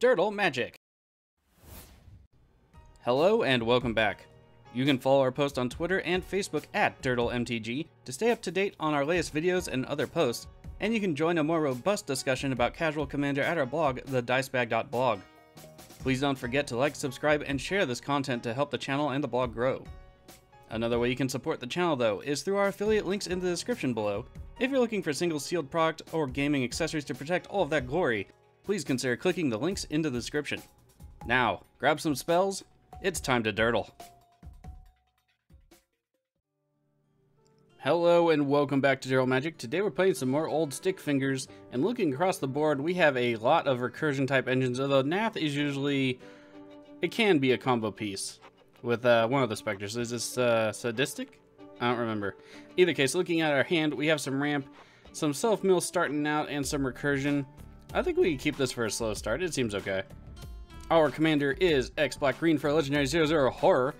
Dirtle Magic. Hello and welcome back. You can follow our post on Twitter and Facebook at DirtleMTG to stay up to date on our latest videos and other posts, and you can join a more robust discussion about casual Commander at our blog, TheDiceBag.blog. Please don't forget to like, subscribe, and share this content to help the channel and the blog grow. Another way you can support the channel, though, is through our affiliate links in the description below. If you're looking for single sealed product or gaming accessories to protect all of that glory, please consider clicking the links in the description. Now, grab some spells, it's time to dirtle. Hello and welcome back to Dirtle Magic. Today we're playing some more old Stickfingers, and looking across the board we have a lot of recursion type engines, although Nath is usually, it can be a combo piece with one of the specters. Is this sadistic? I don't remember. Either case, looking at our hand, we have some ramp, some self-mill starting out, and some recursion. I think we can keep this for a slow start. It seems okay. Our commander is X Black Green for a legendary 0/0 horror.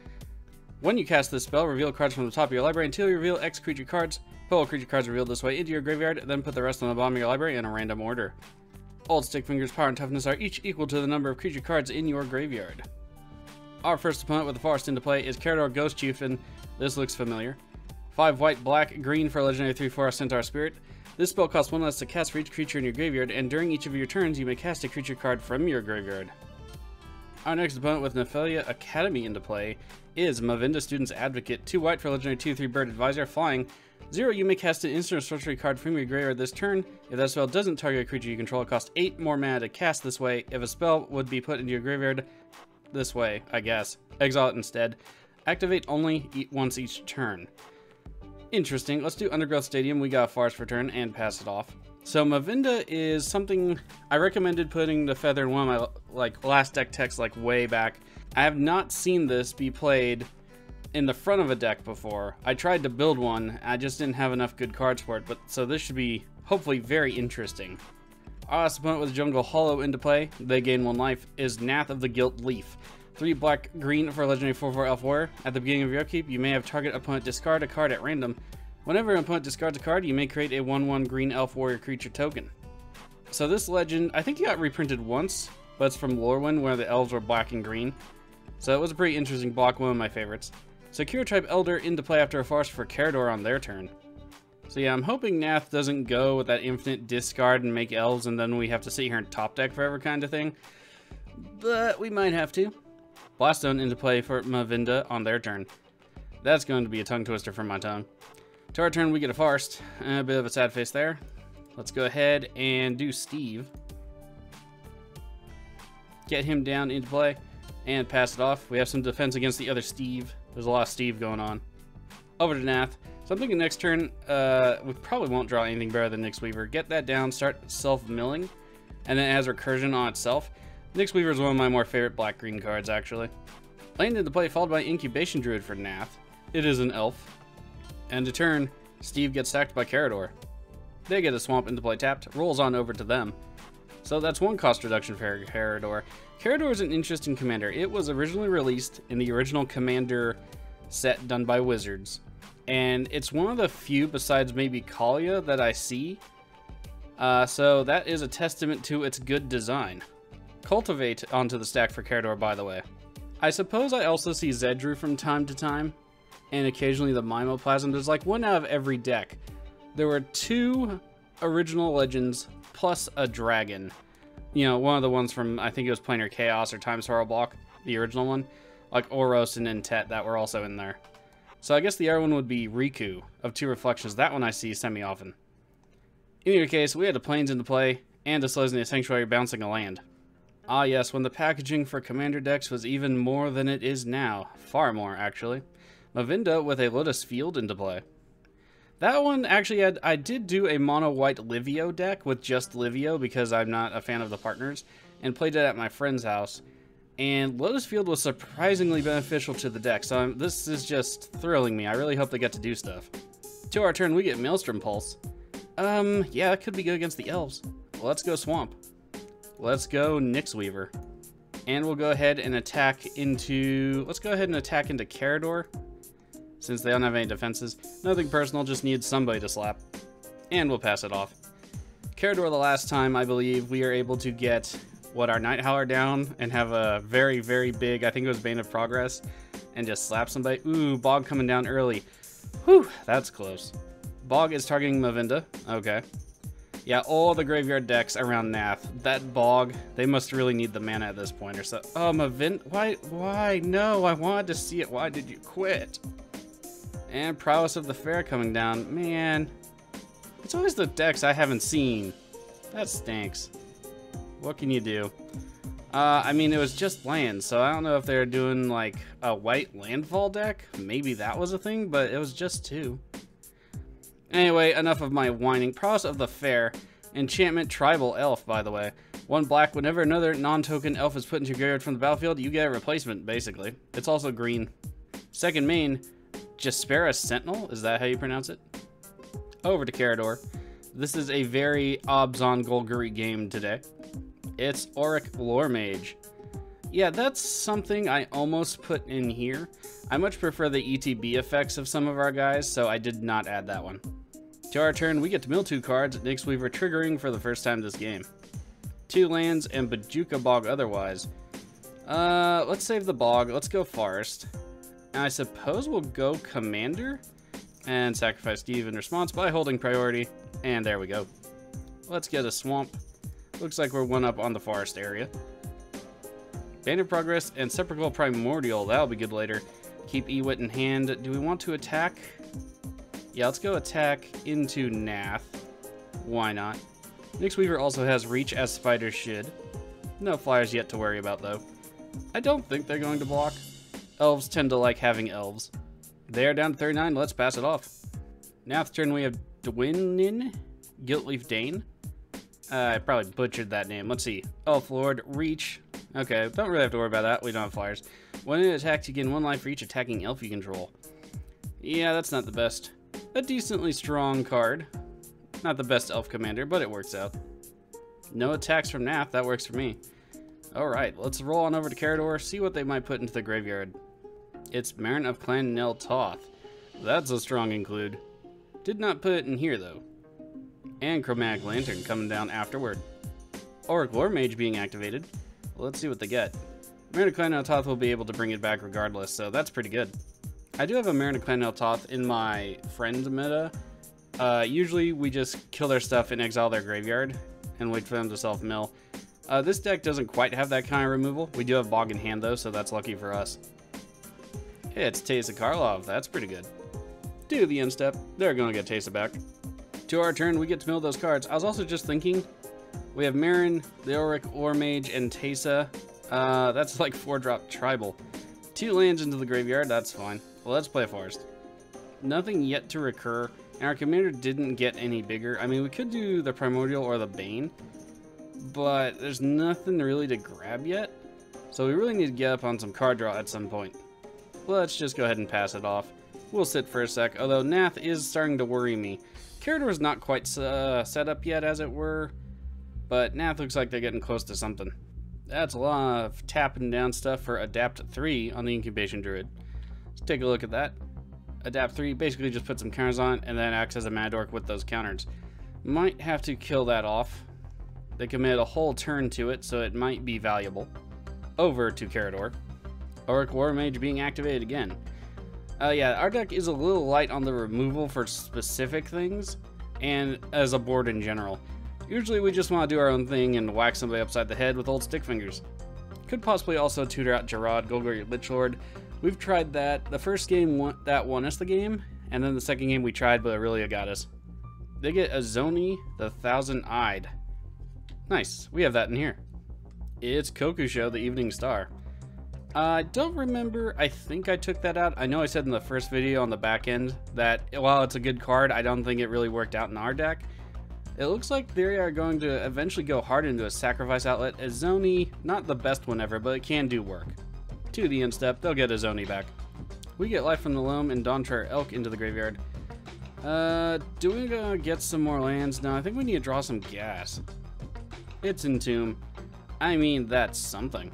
When you cast this spell, reveal cards from the top of your library until you reveal X creature cards. Put all creature cards revealed this way into your graveyard, then put the rest on the bottom of your library in a random order. Old Stickfingers' power and toughness are each equal to the number of creature cards in your graveyard. Our first opponent with the forest into play is Karador Ghost Chieftain. This looks familiar. 5 white, black, green for a legendary 3/4 Centaur Spirit. This spell costs 1 less to cast for each creature in your graveyard, and during each of your turns you may cast a creature card from your graveyard. Our next opponent with Nephelia Academy into play is Mavinda Student's Advocate. 2 white for a legendary 2/3 Bird Advisor. Flying. 0, you may cast an instant or sorcery card from your graveyard this turn. If that spell doesn't target a creature you control, it costs 8 more mana to cast this way. If a spell would be put into your graveyard this way, I guess, exile it instead. Activate only once each turn. Interesting. Let's do Undergrowth Stadium. We got a forest for turn and pass it off. So Mavinda is something I recommended putting the feather in one of my last deck techs way back. I have not seen this be played in the front of a deck before. I tried to build one, I just didn't have enough good cards for it, but so this should be hopefully very interesting. Our last opponent with Jungle Hollow into play, they gain 1 life, is Nath of the Gilt Leaf. 3 black green for a legendary 4/4 Elf Warrior. At the beginning of your upkeep, you may have target opponent discard a card at random. Whenever an opponent discards a card, you may create a 1/1 green Elf Warrior creature token. So this legend, I think it got reprinted once, but it's from Lorwyn, where the elves were black and green. So it was a pretty interesting block, one of my favorites. Secure Type Elder into play after a forest for Karador on their turn. So yeah, I'm hoping Nath doesn't go with that infinite discard and make elves, and then we have to sit here and top deck forever kind of thing. But we might have to. Blaststone into play for Mavinda on their turn. That's going to be a tongue twister for my tongue. To our turn, we get a forest. A bit of a sad face there. Let's go ahead and do Steve. Get him down into play and pass it off. We have some defense against the other Steve. There's a lot of Steve going on. Over to Nath. So I'm thinking next turn, we probably won't draw anything better than Nyx Weaver. Get that down, start self-milling, and then it has recursion on itself. Nyx Weaver is one of my more favorite black-green cards, actually. Land into play, followed by Incubation Druid for Nath. It is an elf. And to turn, Steve gets sacked by Karador. They get a swamp into play tapped, rolls on over to them. So that's 1 cost reduction for Karador. Karador is an interesting commander. It was originally released in the original Commander set done by Wizards. And it's one of the few, besides maybe Kalia, that I see. So that is a testament to its good design. Cultivate onto the stack for Karador, by the way. I suppose I also see Zedru from time to time, and occasionally the Mimoplasm. There's 1 out of every deck. There were 2 original legends plus a dragon. You know, one of the ones from, I think it was Planar Chaos or Time Sorrow block, the original one. Like Oros and Intet that were also in there. So I guess the other one would be Riku of 2 Reflections. That one I see semi-often. In either case, we had the Plains into play, and Disclosing the Sanctuary bouncing a land. Ah yes, when the packaging for Commander decks was even more than it is now. Far more, actually. Mavinda with a Lotus Field into play. That one actually I did do a mono-white Livio deck with just Livio because I'm not a fan of the partners, and played it at my friend's house. And Lotus Field was surprisingly beneficial to the deck, so this is just thrilling me. I really hope they get to do stuff. To our turn, we get Maelstrom Pulse. Yeah, that could be good against the elves. Let's go Swamp. Let's go Nyx Weaver. And we'll go ahead and attack into... Let's go ahead and attack into Karador, since they don't have any defenses. Nothing personal, just need somebody to slap. And we'll pass it off. Karador, the last time, I believe, we are able to get what, our Night Howler down and have a very, very big, I think it was Bane of Progress, and just slap somebody. Ooh, Bog coming down early. Whew, that's close. Bog is targeting Mavinda. Okay. Yeah, all the graveyard decks around Nath. That Bog, they must really need the mana at this point or so. Oh, Mavinda, why? No, I wanted to see it. Why did you quit? And Prowess of the Fair coming down. Man, it's always the decks I haven't seen. That stinks. What can you do? I mean, it was just land, so I don't know if they're doing like a white landfall deck. Maybe that was a thing, but it was just 2. Anyway, enough of my whining. Prowess of the Fair. Enchantment Tribal Elf, by the way. 1 black, whenever another non-token elf is put into your graveyard from the battlefield, you get a replacement, basically. It's also green. Second main, Jaspera Sentinel. Is that how you pronounce it? Over to Karador. This is a very Obzon Golgari game today. It's Auric Lore Mage. Yeah, that's something I almost put in here. I much prefer the ETB effects of some of our guys, so I did not add that one. To our turn, we get to mill 2 cards, Nyx Weaver triggering for the first time this game. 2 lands and Bajuka Bog otherwise. Let's save the Bog. Let's go Forest. And I suppose we'll go Commander and sacrifice Steve in response by holding priority. And there we go. Let's get a Swamp. Looks like we're 1 up on the Forest area. Bane of Progress and Sepulchral Primordial. That'll be good later. Keep Ewit in hand. Do we want to attack? Yeah, let's go attack into Nath. Why not? Nyx Weaver also has reach as spiders should. No flyers yet to worry about though. I don't think they're going to block. Elves tend to like having elves. They are down to 39. Let's pass it off. Nath's turn, we have Dwinin, Guiltleaf Dane. I probably butchered that name. Let's see. Elf Lord, Reach. Okay, don't really have to worry about that. We don't have flyers. When it attacks, you gain 1 life for each attacking elf you control. Yeah, that's not the best. A decently strong card. Not the best elf commander, but it works out. No attacks from Nath. That works for me. Alright, let's roll on over to Karador, see what they might put into the graveyard. It's Marin of Clan Nel Toth. That's a strong include. Did not put it in here, though. And Chromatic Lantern coming down afterward. Auric Lore Mage being activated. Let's see what they get. Marin of Clan Nel Toth will be able to bring it back regardless, so that's pretty good. I do have a Marin of Clan Nel Toth in my friend meta. Usually we just kill their stuff and exile their graveyard and wait for them to self-mill. This deck doesn't quite have that kind of removal. We do have Bog in hand though, so that's lucky for us. Hey, it's Teysa Karlov. That's pretty good. Do the end step. They're gonna get Teysa back. To our turn, we get to mill those cards. I was also just thinking, we have Marin, the Auric Lore Mage, and Teysa. That's like 4-drop tribal. 2 lands into the graveyard, that's fine. Well, let's play a Forest. Nothing yet to recur, and our commander didn't get any bigger. I mean, we could do the Primordial or the Bane, but there's nothing really to grab yet. So we really need to get up on some card draw at some point. Let's just go ahead and pass it off. We'll sit for a sec, although Nath is starting to worry me. Karador's not quite set up yet, as it were, but Nath looks like they're getting close to something. That's a lot of tapping down stuff for Adapt 3 on the Incubation Druid. Let's take a look at that. Adapt 3 basically just put some counters on and then acts as a Mad Orc with those counters. Might have to kill that off. They commit a whole turn to it, so it might be valuable. Over to Karador. Auric Lore Mage being activated again. Yeah, our deck is a little light on the removal for specific things, and as a board in general. Usually we just want to do our own thing and whack somebody upside the head with old Stickfingers. Could possibly also tutor out Gerard, Golgari, Lichlord. We've tried that. The first game won us the game, and then the second game we tried, but Aurelia got us. They get Azoni, the Thousand-Eyed. Nice, we have that in here. It's Kokusho, the Evening Star. I don't remember, I think I took that out. I know I said in the first video on the back end that while it's a good card, I don't think it really worked out in our deck. It looks like they are going to eventually go hard into a sacrifice outlet. Azoni, not the best one ever, but it can do work. To the end step, they'll get Azoni back. We get Life from the Loam and Dawntrayer Elk into the graveyard. Do we get some more lands? No, I think we need to draw some gas. It's Entomb. I mean, that's something.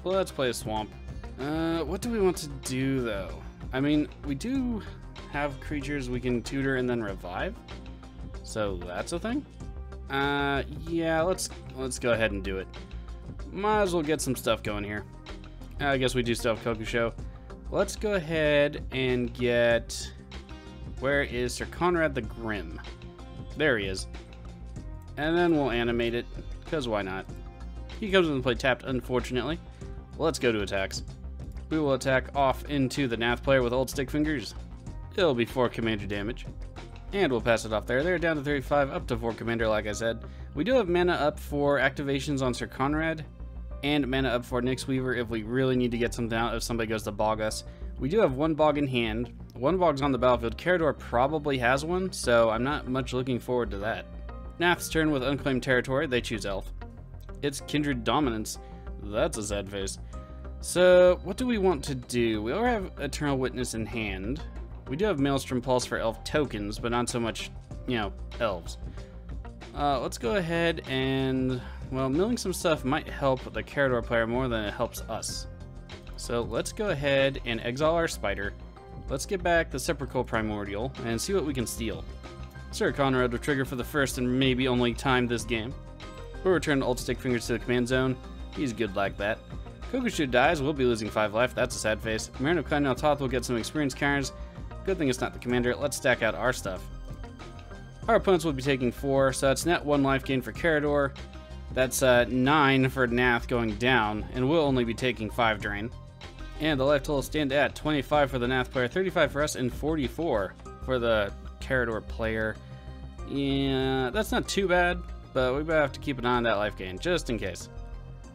Well, let's play a Swamp. What do we want to do, though? I mean, we do have creatures we can tutor and then revive. So that's a thing? Yeah, let's go ahead and do it. might as well get some stuff going here. I guess we do still have Kokusho. Let's go ahead and get... Where is Sir Conrad the Grim? There he is. And then we'll animate it, because why not? He comes into play tapped, unfortunately. Let's go to attacks. We will attack off into the Nath player with Old Stickfingers. It'll be 4 commander damage. And we'll pass it off there. They're down to 35, up to 4 commander, like I said. We do have mana up for activations on Sir Conrad, and mana up for Nyx Weaver if we really need to get something out if somebody goes to bog us. We do have 1 bog in hand. 1 bog's on the battlefield. Karador probably has one, so I'm not much looking forward to that. Nath's turn with Unclaimed Territory. They choose Elf. It's Kindred Dominance. That's a sad face. So, what do we want to do? We already have Eternal Witness in hand. We do have Maelstrom Pulse for elf tokens, but not so much, you know, elves. Let's go ahead and, well, milling some stuff might help the Karador player more than it helps us. So let's go ahead and exile our spider. Let's get back the Sepulchral Primordial and see what we can steal. Sir Conrad will trigger for the first and maybe only time this game. We'll return Old Stickfingers to the command zone. He's good like that. Kokusho dies, we'll be losing 5 life. That's a sad face. Marin of Clan Nath will get some experience counters. Good thing it's not the commander. Let's stack out our stuff. Our opponents will be taking 4, so that's net 1 life gain for Karador. That's 9 for Nath going down, and we'll only be taking 5 drain. And the life total stand at 25 for the Nath player, 35 for us, and 44 for the Karador player. Yeah, that's not too bad, but we better have to keep an eye on that life gain, just in case.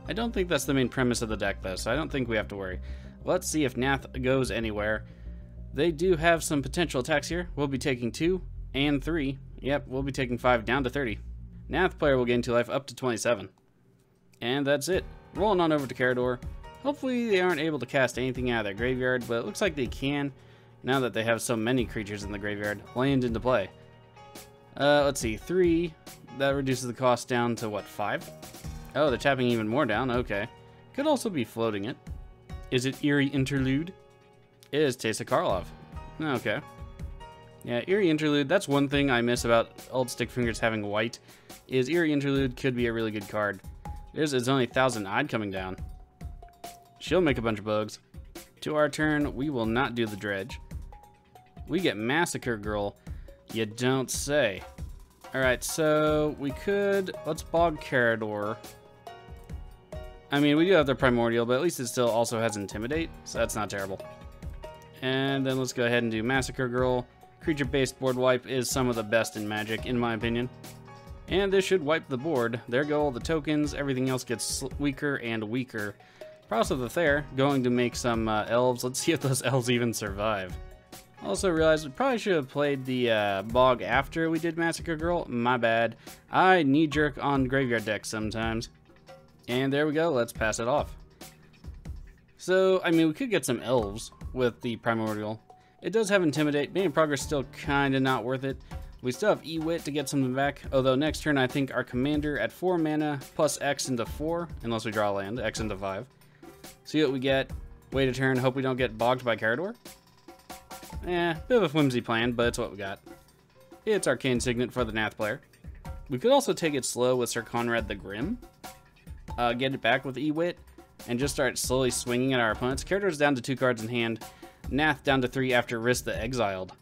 I don't think that's the main premise of the deck, though, so I don't think we have to worry. Let's see if Nath goes anywhere. They do have some potential attacks here. We'll be taking 2 and 3. Yep, we'll be taking 5 down to 30. Nath player will gain 2 life up to 27. And that's it. Rolling on over to Karador. Hopefully they aren't able to cast anything out of their graveyard, but it looks like they can now that they have so many creatures in the graveyard land into play. Let's see, 3. That reduces the cost down to what, 5? Oh, they're tapping even more down. Okay. Could also be floating it. Is it Eerie Interlude? It is Teysa Karlov. Okay. Yeah, Eerie Interlude, that's one thing I miss about Old Stickfingers having white, is Eerie Interlude could be a really good card. There's its only 1,000-eyed coming down. She'll make a bunch of bugs. To our turn, we will not do the dredge. We get Massacre Girl. You don't say. Alright, so we could... Let's bog Karador. I mean, we do have the Primordial, but at least it still also has Intimidate, so that's not terrible. And then let's go ahead and do Massacre Girl. Creature-based board wipe is some of the best in Magic, in my opinion. And this should wipe the board. There go all the tokens. Everything else gets weaker and weaker. Prouse of the Thayer, going to make some elves. Let's see if those elves even survive. Also realized we probably should have played the bog after we did Massacre Girl. My bad. I knee-jerk on graveyard decks sometimes. And there we go. Let's pass it off. So, I mean, we could get some elves with the Primordial. It does have Intimidate. Being in Progress still kind of not worth it. We still have E-Wit to get something back. Although next turn, I think our commander at 4 mana plus X into 4, unless we draw land, X into 5. See what we get. Wait a turn. Hope we don't get bogged by Karador. Bit of a flimsy plan, but it's what we got. It's Arcane Signet for the Nath player. We could also take it slow with Sir Conrad the Grim. Get it back with E-Wit. And just start slowly swinging at our opponents. Karador's down to 2 cards in hand. Nath down to 3 after Risk the Exiled.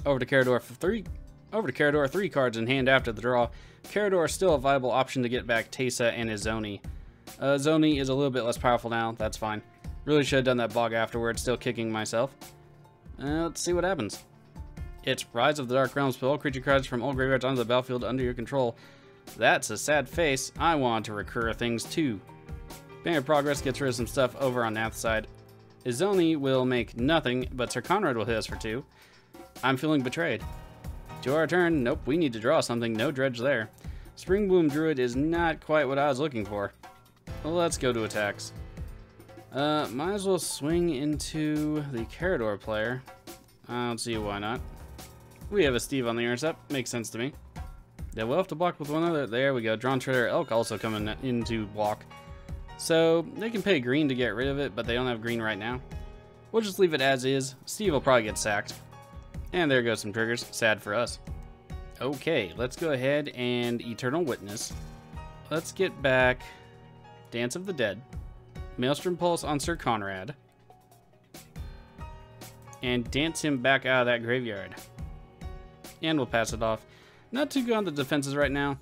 Over to Karador for 3. Over to Karador, 3 cards in hand after the draw. Karador is still a viable option to get back Teysa and his Zoni. Zoni is a little bit less powerful now. That's fine. Really should have done that bog afterwards. Still kicking myself. Let's see what happens. It's Rise of the Dark Realms. Put all creature cards from all graveyards onto the battlefield under your control. That's a sad face. I want to recur things too. Bang of Progress gets rid of some stuff over on Nath's side. Izoni will make nothing, but Sir Conrad will hit us for 2. I'm feeling betrayed. To our turn. Nope, we need to draw something. No dredge there. Springbloom Druid is not quite what I was looking for. Well, let's go to attacks. Might as well swing into the Karador player. I don't see why not. We have a Steve on the intercept. Makes sense to me. They will have to block with one another. There we go. Drawn Trader Elk also coming into block. So they can pay green to get rid of it, but they don't have green right now. We'll just leave it as is. Steve will probably get sacked. And there goes some triggers. Sad for us. Okay, let's go ahead and Eternal Witness. Let's get back Dance of the Dead, Maelstrom Pulse on Sir Conrad, and dance him back out of that graveyard. And we'll pass it off. Not too good on the defenses right now.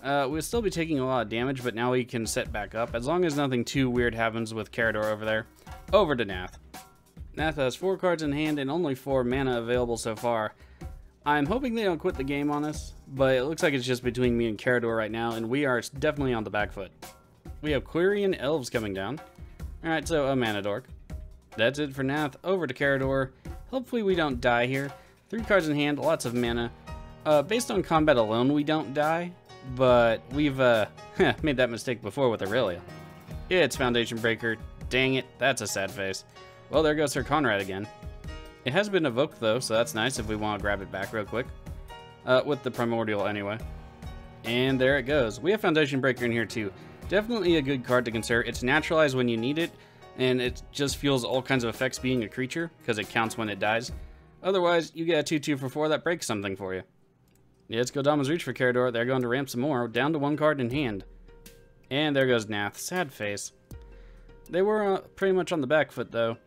We'll still be taking a lot of damage, but now we can set back up. As long as nothing too weird happens with Karador over there. Over to Nath. Nath has 4 cards in hand and only 4 mana available so far. I'm hoping they don't quit the game on us, but it looks like it's just between me and Karador right now, and we are definitely on the back foot. We have Quirion Elves coming down. Alright, so a mana dork. That's it for Nath. Over to Karador. Hopefully we don't die here. 3 cards in hand, lots of mana. Based on combat alone, we don't die, but we've made that mistake before with Aurelia. It's Foundation Breaker. Dang it, that's a sad face. Well, there goes Sir Conrad again. It has been evoked though, so that's nice if we want to grab it back real quick. With the Primordial anyway. And there it goes. We have Foundation Breaker in here too. Definitely a good card to consider. It's naturalized when you need it, and it just feels all kinds of effects being a creature, because it counts when it dies. Otherwise, you get a 2/2 for 4 that breaks something for you. Yeah, let's go Damon's Reach for Karador. They're going to ramp some more, down to 1 card in hand. And there goes Nath. Sad face. They were pretty much on the back foot though.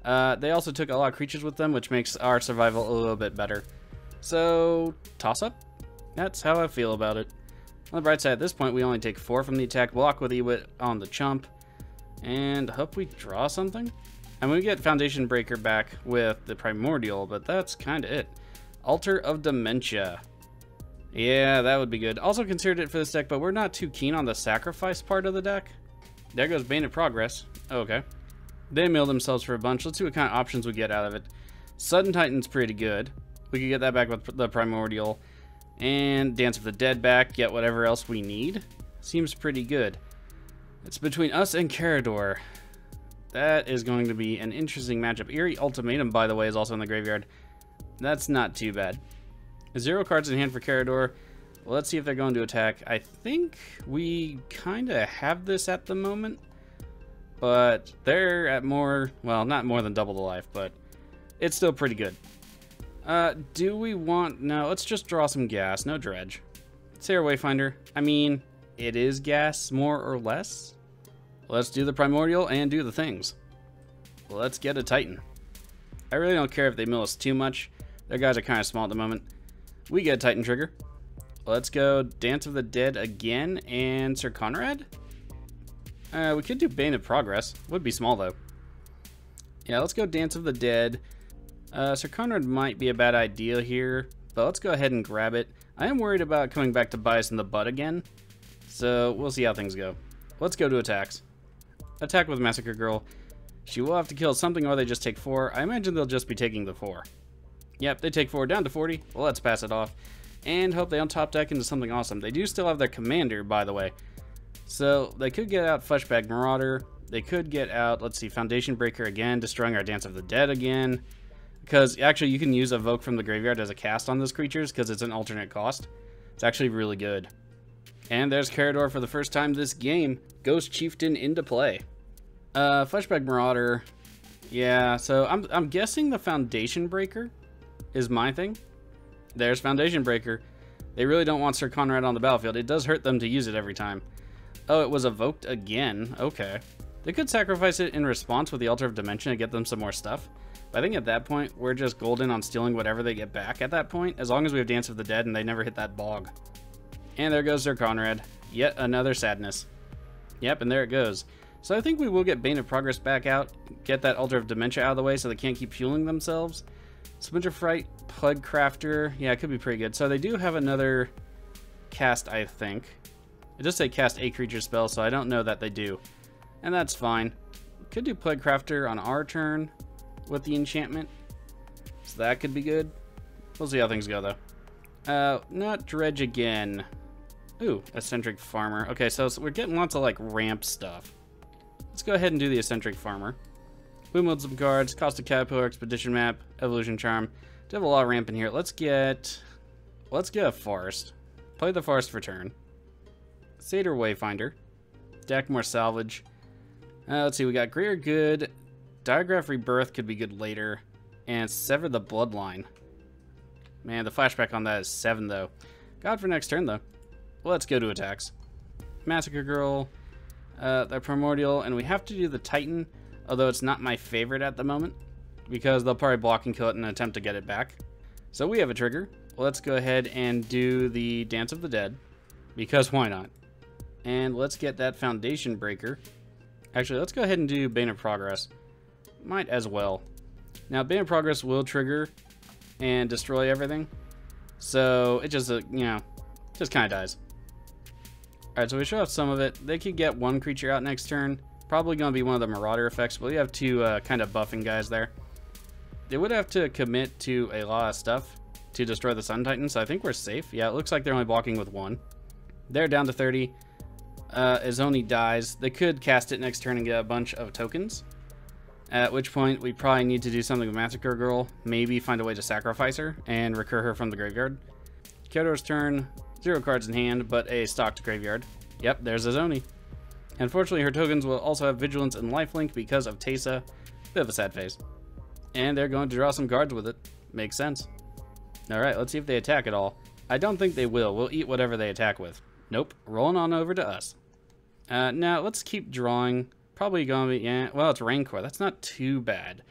They also took a lot of creatures with them, which makes our survival a little bit better. So, toss up? That's how I feel about it. On the bright side, at this point, we only take 4 from the attack, block with Ewit on the chump, and hope we draw something? And we get Foundation Breaker back with the Primordial, but that's kind of it. Altar of Dementia. Yeah, that would be good. Also considered it for this deck, but we're not too keen on the sacrifice part of the deck. There goes Bane of Progress. Okay. They mill themselves for a bunch. Let's see what kind of options we get out of it. Sudden Titan's pretty good. We could get that back with the Primordial. And Dance of the Dead back. Get whatever else we need. Seems pretty good. It's between us and Karador. That is going to be an interesting matchup. Eerie Ultimatum, by the way, is also in the graveyard. That's not too bad. 0 cards in hand for Karador. Well, let's see if they're going to attack. I think we kind of have this at the moment. But they're at more, well, not more than double the life, but it's still pretty good. Do we want, no, let's just draw some gas, no dredge. Say our Wayfinder. I mean, it is gas, more or less. Let's do the Primordial and do the things. Let's get a Titan. I really don't care if they mill us too much. Their guys are kind of small at the moment. We get a Titan trigger. Let's go Dance of the Dead again and Sir Conrad. We could do Bane of Progress. Would be small though. Yeah, let's go Dance of the Dead. Sir Conrad might be a bad idea here, but let's go ahead and grab it. I am worried about coming back to bite us in the butt again, so we'll see how things go. Let's go to attacks. Attack with Massacre Girl. She will have to kill something or they just take 4. I imagine they'll just be taking the 4. Yep, they take 4 down to 40. Well, let's pass it off. And hope they don't top deck into something awesome. They do still have their commander, by the way. So they could get out Fleshbag Marauder. They could get out, let's see, Foundation Breaker again, destroying our Dance of the Dead again. Because actually you can use Evoke from the graveyard as a cast on those creatures because it's an alternate cost. It's actually really good. And there's Karador for the first time this game. Ghost Chieftain into play. Fleshbag Marauder. Yeah, so I'm guessing the Foundation Breaker is my thing. There's Foundation Breaker. They really don't want Sir Conrad on the battlefield. It does hurt them to use it every time. Oh, it was evoked again. Okay. They could sacrifice it in response with the Altar of Dimension to get them some more stuff. But I think at that point, we're just golden on stealing whatever they get back at that point, as long as we have Dance of the Dead and they never hit that bog. And there goes Sir Conrad. Yet another sadness. Yep, and there it goes. So I think we will get Bane of Progress back out, get that Altar of Dementia out of the way so they can't keep fueling themselves. Splinter Fright, Plague Crafter. Yeah, it could be pretty good. So they do have another cast, I think. It does say cast a creature spell, so I don't know that they do. And that's fine. Could do Plague Crafter on our turn with the enchantment. So that could be good. We'll see how things go, though. Not Dredge again. Ooh, Eccentric Farmer. Okay, so we're getting lots of, like, ramp stuff. Let's go ahead and do the Eccentric Farmer. We moved some cards. Cost of Caterpillar, Expedition Map, Evolution Charm. Do have a lot of ramp in here. Let's get a Forest. Play the Forest for turn. Satyr Wayfinder. Deck more salvage. Let's see, we got Greater Good. Diagraph Rebirth could be good later. And Sever the Bloodline. Man, the flashback on that is 7, though. God for next turn, though. Let's go to attacks. Massacre Girl, the Primordial, and we have to do the Titan, although it's not my favorite at the moment, because they'll probably block and kill it in an attempt to get it back. So we have a trigger. Let's go ahead and do the Dance of the Dead, because why not? And let's get that Foundation Breaker. Actually, let's go ahead and do Bane of Progress. Might as well. Now, Bane of Progress will trigger and destroy everything. So, it just, just kind of dies. Alright, so we show off some of it. They could get one creature out next turn. Probably going to be one of the Marauder effects, but we have two kind of buffing guys there. They would have to commit to a lot of stuff to destroy the Sun Titan, so I think we're safe. Yeah, it looks like they're only blocking with one. They're down to 30. Izoni dies. They could cast it next turn and get a bunch of tokens. At which point, we probably need to do something with Massacre Girl. Maybe find a way to sacrifice her and recur her from the graveyard. Karador's turn. 0 cards in hand, but a stocked graveyard. Yep, there's Izoni. Unfortunately, her tokens will also have Vigilance and Lifelink because of Teysa. Bit of a sad face. And they're going to draw some cards with it. Makes sense. Alright, let's see if they attack at all. I don't think they will. We'll eat whatever they attack with. Nope. Rolling on over to us. Now, let's keep drawing. Probably going to be... Yeah, well, it's Rancor. That's not too bad.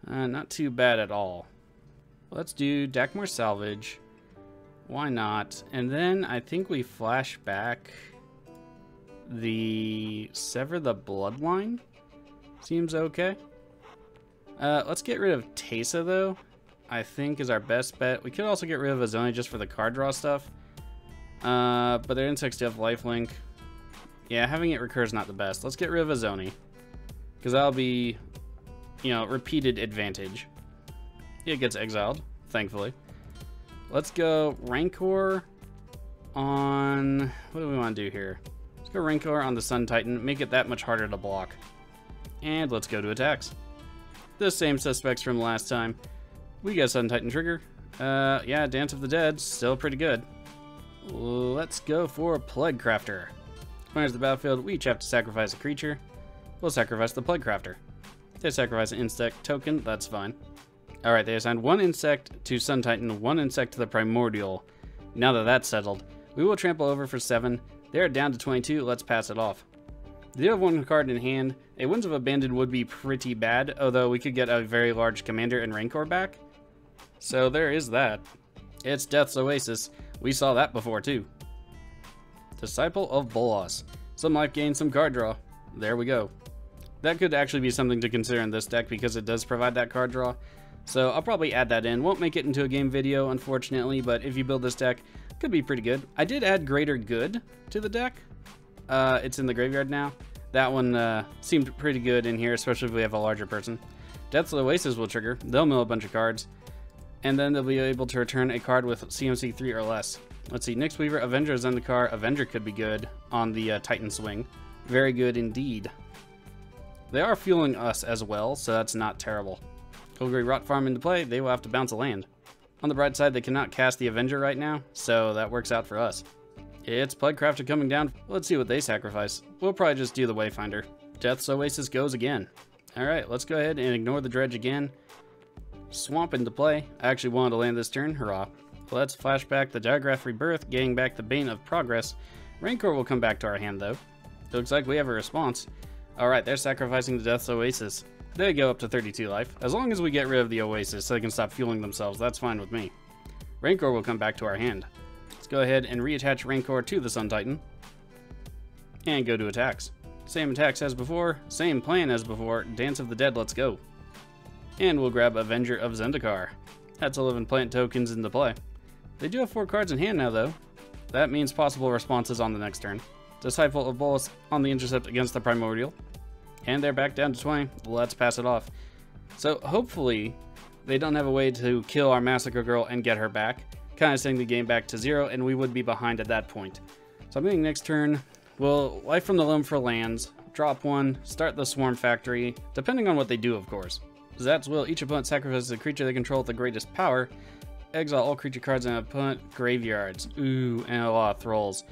Not too bad at all. Let's do Dakmor Salvage. Why not? And then I think we flash back the Sever the Bloodline. Seems okay. Let's get rid of Teysa, though. I think is our best bet. We could also get rid of Izoni just for the card draw stuff. But their insects do have lifelink. Yeah, having it recur is not the best. Let's get rid of Izoni, because that'll be, repeated advantage. It gets exiled, thankfully. Let's go Rancor on... What do we want to do here? Let's go Rancor on the Sun Titan. Make it that much harder to block. And let's go to attacks. The same suspects from last time. We got Sun Titan trigger. Yeah, Dance of the Dead, still pretty good. Let's go for Plague Crafter. When enters the battlefield, we each have to sacrifice a creature. We'll sacrifice the Plague Crafter. They sacrifice an insect token, that's fine. Alright, they assigned one insect to Sun Titan, one insect to the Primordial. Now that that's settled, we will trample over for 7. They're down to 22, let's pass it off. They do have one card in hand. A Winds of Abandon would be pretty bad, although we could get a very large Commander and Rancor back. So there is that. It's Death's Oasis. We saw that before too. Disciple of Bolas. Some life gain, some card draw. There we go. That could actually be something to consider in this deck because it does provide that card draw. So I'll probably add that in. Won't make it into a game video, unfortunately, but if you build this deck, it could be pretty good. I did add Greater Good to the deck. It's in the graveyard now. That one seemed pretty good in here, especially if we have a larger person. Death's Oasis will trigger. They'll mill a bunch of cards. And then they'll be able to return a card with CMC 3 or less. Let's see, Nyx Weaver, Avenger is in the car. Avenger could be good on the Titan swing. Very good indeed. They are fueling us as well, so that's not terrible. Golgari Rot Farm into play, they will have to bounce a land. On the bright side, they cannot cast the Avenger right now, so that works out for us. It's Plague Crafter coming down. Let's see what they sacrifice. We'll probably just do the Wayfinder. Death's Oasis goes again. Alright, let's go ahead and ignore the Dredge again. Swamp into play. I actually wanted to land this turn. Hurrah. Let's flash back the Diagraph Rebirth, getting back the Bane of Progress. Rancor will come back to our hand, though. It looks like we have a response. Alright, they're sacrificing the Death's Oasis. They go up to 32 life. As long as we get rid of the Oasis so they can stop fueling themselves, that's fine with me. Rancor will come back to our hand. Let's go ahead and reattach Rancor to the Sun Titan. And go to attacks. Same attacks as before, same plan as before. Dance of the Dead, let's go. And we'll grab Avenger of Zendikar. That's 11 plant tokens into play. They do have 4 cards in hand now, though. That means possible responses on the next turn. Disciple of Bolas on the intercept against the Primordial. And they're back down to 20. Let's pass it off. So hopefully they don't have a way to kill our Massacre Girl and get her back. Kind of setting the game back to 0, and we would be behind at that point. So I'm thinking next turn, we'll Life from the Loam for lands, drop 1, start the Swarm Factory, depending on what they do, of course. Zat's will, each opponent sacrifices a creature they control with the greatest power. Exile all creature cards in an opponent graveyards. Ooh, and a lot of thralls.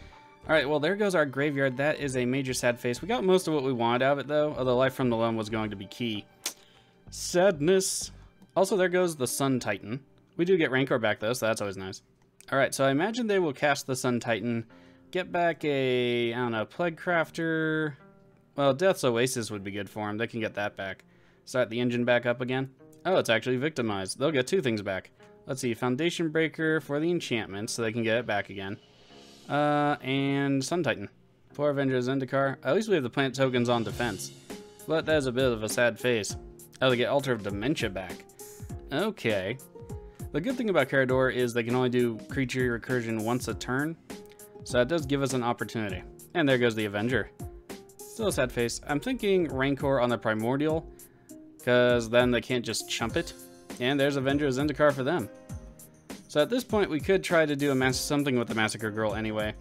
Alright, well there goes our graveyard. That is a major sad face. We got most of what we wanted out of it though, although Life from the Loam was going to be key. Sadness. Also, there goes the Sun Titan. We do get Rancor back though, so that's always nice. Alright, so I imagine they will cast the Sun Titan get back a, I don't know, Plague Crafter. Well, Death's Oasis would be good for him. They can get that back. Start the engine back up again. Oh, it's actually victimized. They'll get 2 things back. Let's see, Foundation Breaker for the enchantment, so they can get it back again. And Sun Titan. 4 Avengers Zendikar. At least we have the plant tokens on defense. But that is a bit of a sad face. Oh, they get Altar of Dementia back. Okay. The good thing about Karador is they can only do creature recursion once a turn. So that does give us an opportunity. And there goes the Avenger. Still a sad face. I'm thinking Rancor on the Primordial, because then they can't just chump it. And there's Avenger Zendikar for them. So at this point, we could try to do something with the Massacre Girl anyway.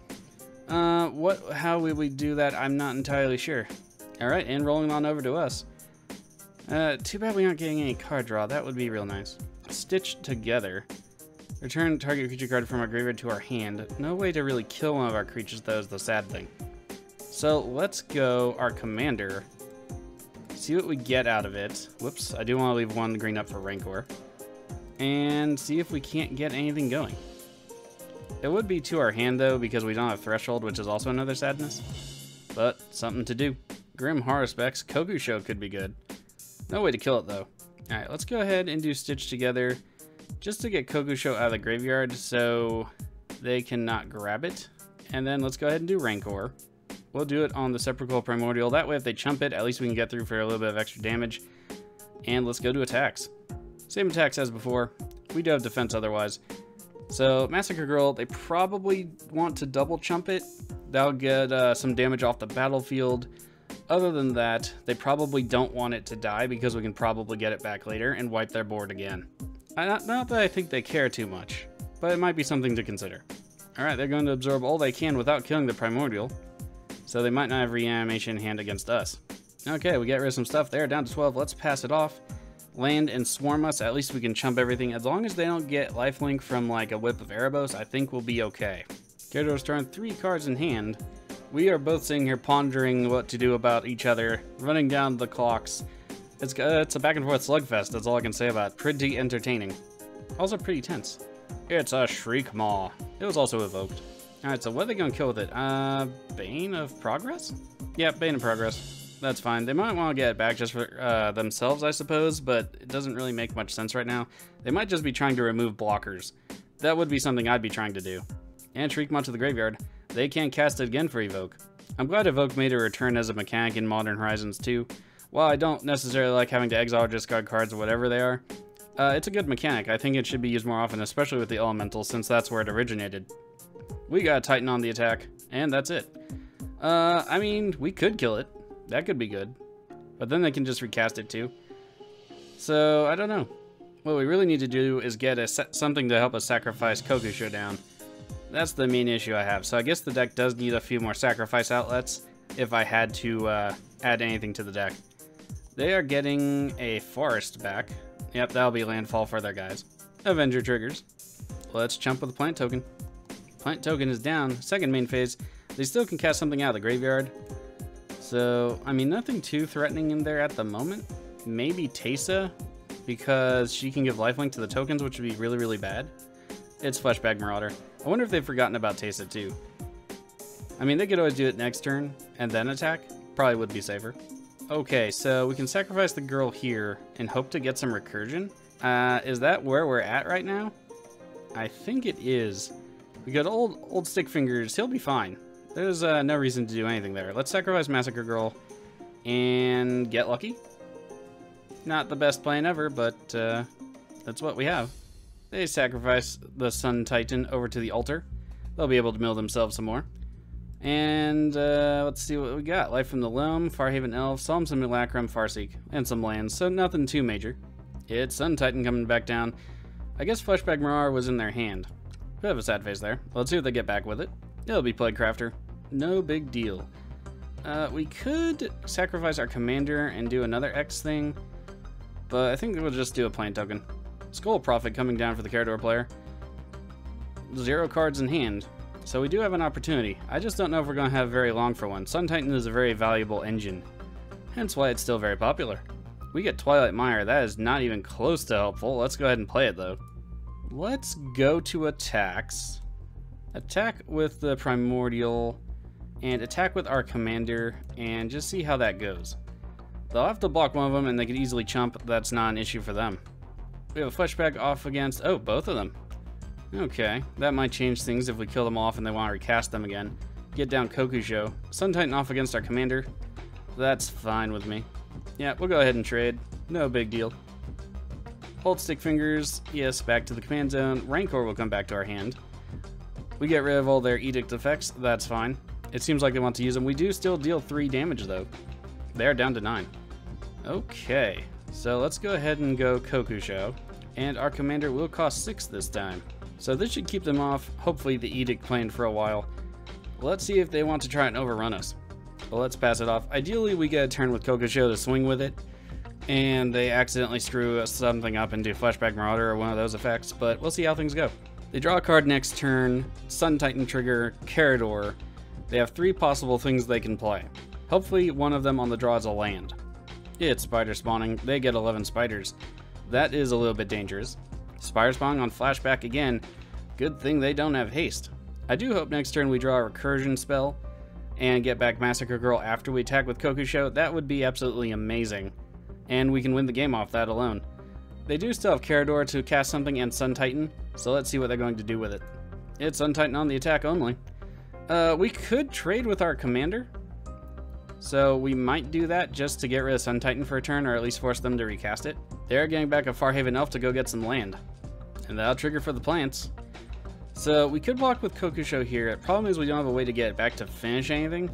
How would we do that? I'm not entirely sure. Alright, and rolling on over to us. Too bad we aren't getting any card draw. That would be real nice. Stitch Together. Return target creature card from our graveyard to our hand. No way to really kill one of our creatures, though, is the sad thing. So let's go our commander. See what we get out of it. Whoops, I do want to leave 1 green up for Rancor. And see if we can't get anything going. It would be to our hand, though, because we don't have Threshold, which is also another sadness. But something to do. Grim Horror Specs. Kokusho could be good. No way to kill it, though. Alright, let's go ahead and do Stitch Together just to get Kokusho out of the graveyard so they cannot grab it. And then let's go ahead and do Rancor. We'll do it on the Sepulchral Primordial. That way, if they chump it, at least we can get through for a little bit of extra damage. And let's go to attacks. Same attacks as before. We do have defense otherwise. So, Massacre Girl, they probably want to double chump it. That'll get some damage off the battlefield. Other than that, they probably don't want it to die because we can probably get it back later and wipe their board again. Not that I think they care too much, but it might be something to consider. Alright, they're going to absorb all they can without killing the Primordial. So they might not have reanimation in hand against us. Okay, we get rid of some stuff there, down to 12. Let's pass it off. Land and swarm us. At least we can chump everything. As long as they don't get lifelink from like a Whip of Erebos, I think we'll be okay. Karador's turn, 3 cards in hand. We are both sitting here pondering what to do about each other, running down the clocks. It's a back and forth slugfest, that's all I can say about it. Pretty entertaining. Also pretty tense. It's a Shriek Maw. It was also evoked. Alright, so what are they going to kill with it? Bane of Progress? Yeah, Bane of Progress. That's fine. They might want to get it back just for themselves, I suppose, but it doesn't really make much sense right now. They might just be trying to remove blockers. That would be something I'd be trying to do. And Shriek Maw to the graveyard. They can't cast it again for Evoke. I'm glad Evoke made a return as a mechanic in Modern Horizons 2. While I don't necessarily like having to exile or discard cards or whatever they are, it's a good mechanic. I think it should be used more often, especially with the elementals, since that's where it originated. We got a Titan on the attack, and that's it. I mean, we could kill it. That could be good. But then they can just recast it too. So, I don't know. What we really need to do is get something to help us sacrifice Kokusho down. That's the main issue I have. So I guess the deck does need a few more sacrifice outlets if I had to add anything to the deck. They are getting a forest back. Yep, that'll be landfall for their guys. Avenger triggers. Let's chump with a plant token. Plant token is down. Second main phase. They still can cast something out of the graveyard. So, I mean, nothing too threatening in there at the moment. Maybe Teysa, because she can give lifelink to the tokens, which would be really, really bad. It's Fleshbag Marauder. I wonder if they've forgotten about Teysa too. I mean, they could always do it next turn and then attack. Probably would be safer. Okay, so we can sacrifice the girl here and hope to get some recursion. Is that where we're at right now? I think it is. We got old Stickfingers. He'll be fine. There's no reason to do anything there. Let's sacrifice Massacre Girl and get lucky. Not the best plan ever, but that's what we have. They sacrifice the Sun Titan over to the altar. They'll be able to mill themselves some more. And let's see what we got. Life from the Loam, Farhaven Elf, Psalm Simulacrum, Farseek, and some lands. So nothing too major. It's Sun Titan coming back down. I guess Fleshbag Marauder was in their hand. Bit of a sad face there. Let's see what they get back with it. It'll be Plague Crafter. No big deal. We could sacrifice our commander and do another X thing, but I think we'll just do a plant token. Skull Prophet coming down for the Karador player. 0 cards in hand, so we do have an opportunity. I just don't know if we're going to have very long for one. Sun Titan is a very valuable engine, hence why it's still very popular. We get Twilight Mire. That is not even close to helpful. Let's go ahead and play it, though. Let's go to attacks. Attack with the Primordial, and attack with our Commander, and just see how that goes. They'll have to block one of them, and they could easily chump. That's not an issue for them. We have a Fleshbag off against... oh, both of them. Okay, that might change things if we kill them off and they want to recast them again. Get down Kokusho. Sun Titan off against our Commander. That's fine with me. Yeah, we'll go ahead and trade. No big deal. Hold Stickfingers. Yes, back to the command zone. Rancor will come back to our hand. We get rid of all their Edict effects. That's fine. It seems like they want to use them. We do still deal 3 damage, though. They're down to 9. Okay, so let's go ahead and go Kokusho. And our Commander will cost 6 this time. So this should keep them off, hopefully, the Edict playing for a while. Let's see if they want to try and overrun us. Well, let's pass it off. Ideally, we get a turn with Kokusho to swing with it, and they accidentally screw something up and do Fleshbag Marauder or one of those effects, but we'll see how things go. They draw a card next turn, Sun Titan trigger, Karador. They have 3 possible things they can play. Hopefully, one of them on the draw is a land. It's spider spawning. They get 11 spiders. That is a little bit dangerous. Spider spawning on flashback again. Good thing they don't have haste. I do hope next turn we draw a recursion spell and get back Massacre Girl after we attack with Kokusho. That would be absolutely amazing. And we can win the game off that alone. They do still have Karador to cast something and Sun Titan, so let's see what they're going to do with it. It's Sun Titan on the attack only. We could trade with our Commander. So we might do that just to get rid of Sun Titan for a turn, or at least force them to recast it. They're getting back a Farhaven Elf to go get some land. And that'll trigger for the plants. So we could block with Kokusho here. The problem is we don't have a way to get it back to finish anything.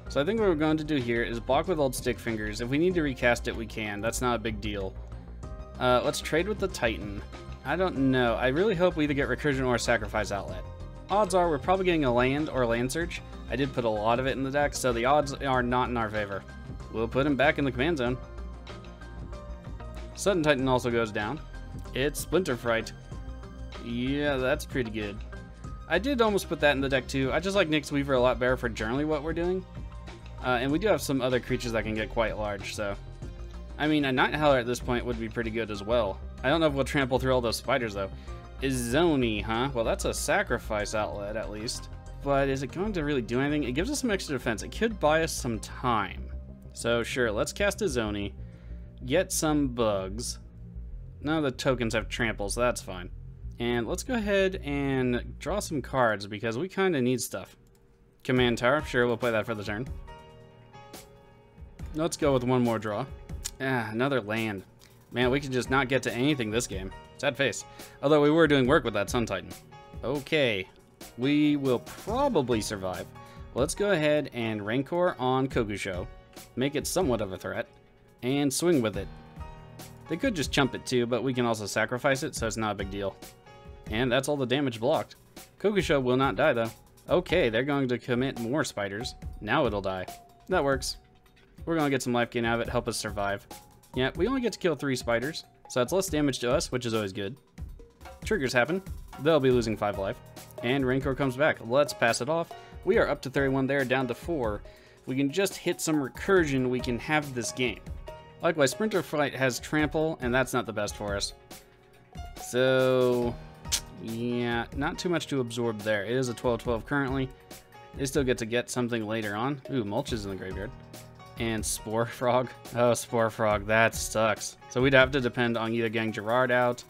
So I think what we're going to do here is block with old Stickfingers. If we need to recast it, we can. That's not a big deal. Let's trade with the Titan. I don't know. I really hope we either get Recursion or a Sacrifice Outlet. Odds are we're probably getting a land or a land search. I did put a lot of it in the deck, so the odds are not in our favor. We'll put him back in the command zone. Sun Titan also goes down. It's Splinter Fright. Yeah, that's pretty good. I did almost put that in the deck too. I just like Nyx Weaver a lot better for generally what we're doing. And we do have some other creatures that can get quite large, so... I mean, a Night Howler at this point would be pretty good as well. I don't know if we'll trample through all those spiders, though. Izoni, huh? Well, that's a sacrifice outlet, at least. But is it going to really do anything? It gives us some extra defense. It could buy us some time. So, sure, let's cast Izoni. Get some bugs. None of the tokens have trample, so that's fine. And let's go ahead and draw some cards, because we kind of need stuff. Command Tower, sure, we'll play that for the turn. Let's go with one more draw. Ah, another land. Man, we could just not get to anything this game. Sad face. Although we were doing work with that Sun Titan. Okay, we will probably survive. Let's go ahead and Rancor on Kokusho. Make it somewhat of a threat. And swing with it. They could just chump it too, but we can also sacrifice it, so it's not a big deal. And that's all the damage blocked. Kokusho will not die though. Okay, they're going to commit more spiders. Now it'll die. That works. We're going to get some life gain out of it, help us survive. Yeah, we only get to kill 3 spiders, so that's less damage to us, which is always good. Triggers happen. They'll be losing 5 life. And Rancor comes back. Let's pass it off. We are up to 31 there, down to 4. If we can just hit some recursion, we can have this game. Likewise, Splinter Fright has trample, and that's not the best for us. So, yeah, not too much to absorb there. It is a 12-12 currently. They still get to get something later on. Ooh, Mulch is in the graveyard. And Spore Frog. Oh, Spore Frog, that sucks. So we'd have to depend on either getting Gerard out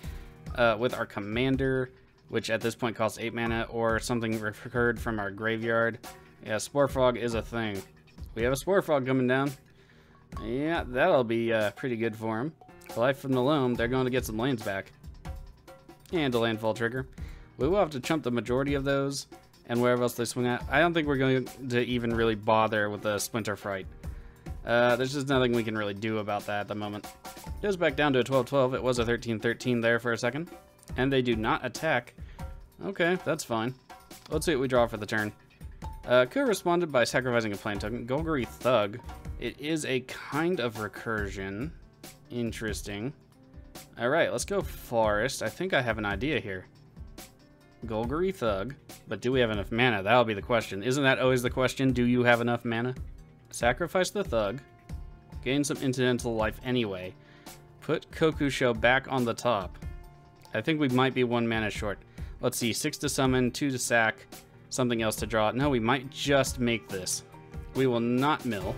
with our Commander, which at this point costs 8 mana, or something recurred from our graveyard. Yeah, Spore Frog is a thing. We have a Spore Frog coming down. Yeah, that'll be pretty good for him. Life from the Loam, they're going to get some lands back. And a landfall trigger. We will have to chump the majority of those, and wherever else they swing at. I don't think we're going to even really bother with the Splinter Fright. There's just nothing we can really do about that at the moment. It goes back down to a 12-12. It was a 13-13 there for a second. And they do not attack. Okay, that's fine. Let's see what we draw for the turn. Could have responded by sacrificing a plant token. Golgari Thug. It is a kind of recursion. Interesting. Alright, let's go Forest. I think I have an idea here. Golgari Thug. But do we have enough mana? That'll be the question. Isn't that always the question? Do you have enough mana? Sacrifice the Thug. Gain some incidental life anyway. Put Kokusho back on the top. I think we might be 1 mana short. Let's see, 6 to summon, 2 to sack. something else to draw. No, we might just make this. We will not mill.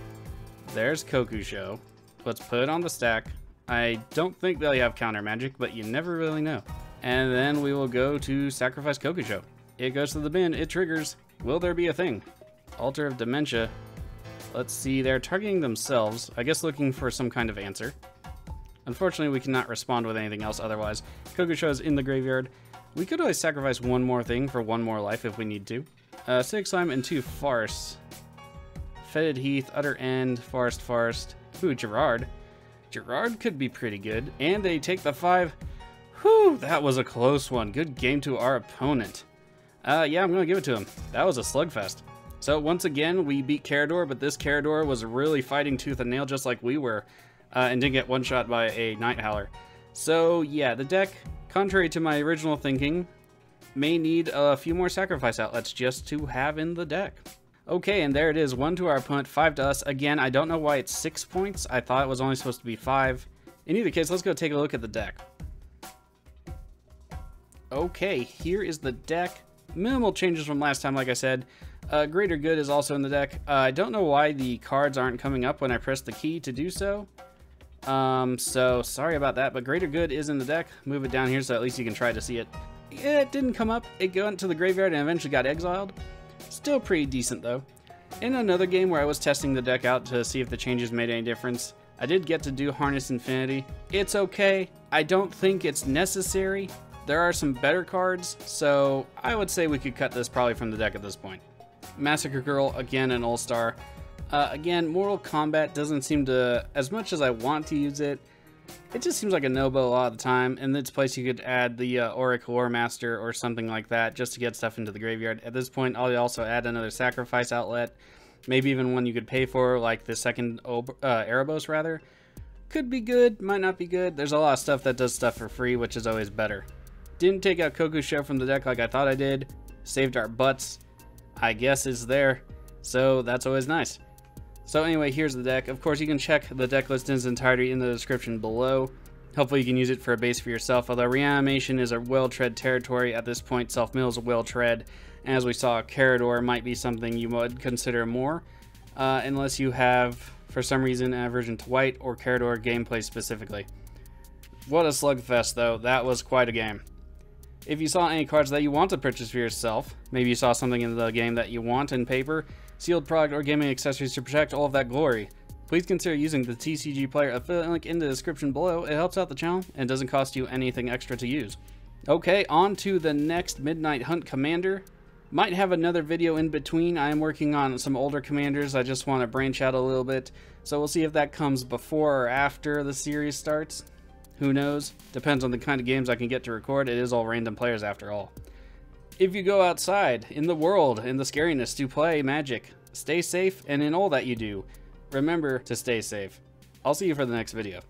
There's Kokusho. Let's put it on the stack. I don't think they'll have counter magic, but you never really know. And then we will go to sacrifice Kokusho. It goes to the bin, it triggers. Will there be a thing? Altar of Dementia. Let's see, they're targeting themselves, I guess looking for some kind of answer. Unfortunately, we cannot respond with anything else otherwise. Kokusho is in the graveyard. We could always sacrifice one more thing for one more life if we need to. 6 Slime and 2 Farce. Fetid Heath, Utter End, Farce. Ooh, Gerard. Gerard could be pretty good. And they take the 5. Whew, that was a close one. Good game to our opponent. Yeah, I'm going to give it to him. That was a slugfest. So once again, we beat Karador, but this Karador was really fighting tooth and nail just like we were, and didn't get one-shot by a Night Howler. So yeah, the deck, contrary to my original thinking, may need a few more sacrifice outlets just to have in the deck. Okay, and there it is. 1 to our opponent, 5 to us. Again, I don't know why it's 6 points. I thought it was only supposed to be 5. In either case, let's go take a look at the deck. Okay, here is the deck. Minimal changes from last time, like I said. Greater Good is also in the deck. I don't know why the cards aren't coming up when I press the key to do so. So sorry about that, but Greater Good is in the deck. Move it down here so at least you can try to see it. Yeah, it didn't come up. It went to the graveyard and eventually got exiled. Still pretty decent though. In another game where I was testing the deck out to see if the changes made any difference, I did get to do Harness Infinity. It's okay. I don't think it's necessary. There are some better cards, so I would say we could cut this probably from the deck at this point. Massacre Girl, again an all-star. Again, Mortal Kombat doesn't seem to, as much as I want to use it, it just seems like a no-go a lot of the time. In its place, you could add the Auric Lore Master or something like that just to get stuff into the graveyard. At this point, I'll also add another sacrifice outlet, maybe even one you could pay for, like the second Erebos, rather. Could be good, might not be good. There's a lot of stuff that does stuff for free, which is always better. Didn't take out Kokusho from the deck like I thought I did. Saved our butts. I guess it's there. So that's always nice. So anyway, here's the deck. Of course, you can check the deck list in its entirety in the description below. Hopefully you can use it for a base for yourself. Although Reanimation is a well-tread territory at this point, Self-Mill is a well-tread. And as we saw, Karador might be something you would consider more. Unless you have, for some reason, an aversion to white or Karador gameplay specifically. What a slugfest though. That was quite a game. If you saw any cards that you want to purchase for yourself, maybe you saw something in the game that you want in paper, sealed product, or gaming accessories to protect all of that glory, please consider using the TCG Player affiliate link in the description below. It helps out the channel and doesn't cost you anything extra to use. Okay, on to the next Midnight Hunt Commander. Might have another video in between. I am working on some older commanders. I just want to branch out a little bit, so we'll see if that comes before or after the series starts. Who knows? Depends on the kind of games I can get to record. It is all random players after all. If you go outside, in the world, in the scariness to play Magic, stay safe, and in all that you do, remember to stay safe. I'll see you for the next video.